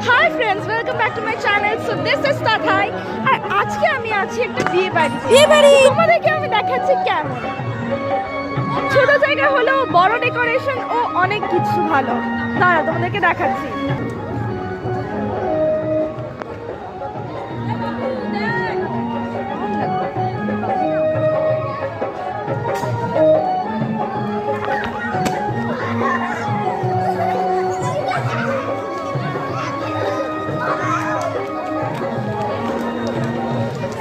High friends, welcome back to my channel. So this is Tathai, আর আজকে আমি আছি একটা বিয়ে বাড়ি। তোমাদেরকে আমি দেখাচ্ছি কেমন। ছোট জায়গা হলেও বড় ডেকোরেশন ও অনেক কিছু ভালো। দাঁড়া, তোমাদেরকে দেখাচ্ছি।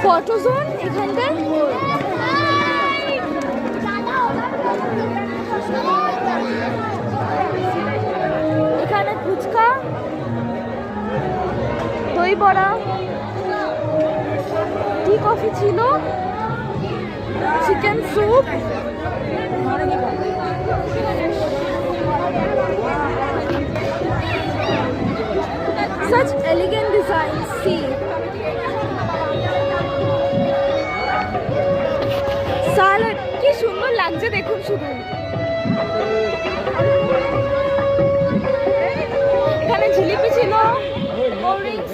ফটো জোন এখানটায়। এখানে ফুচকা, দই বড়া, টি কফি ছিল, chicken soup, such elegant designs. See, salad কি সুন্দর লাগছে দেখুন শুধু। এখানে জিলিপি ছিল, কোল্ড ড্রিঙ্কস।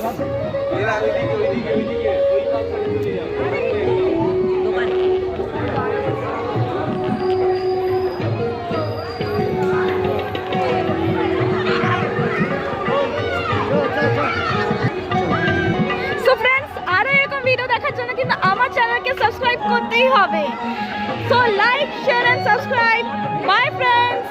সো ফ্রেন্ডস, আরো এরকম ভিডিও দেখার জন্য কিন্তু আমার চ্যানেলকে সাবস্ক্রাইব করতেই হবে। So like, share and subscribe. Bye friends.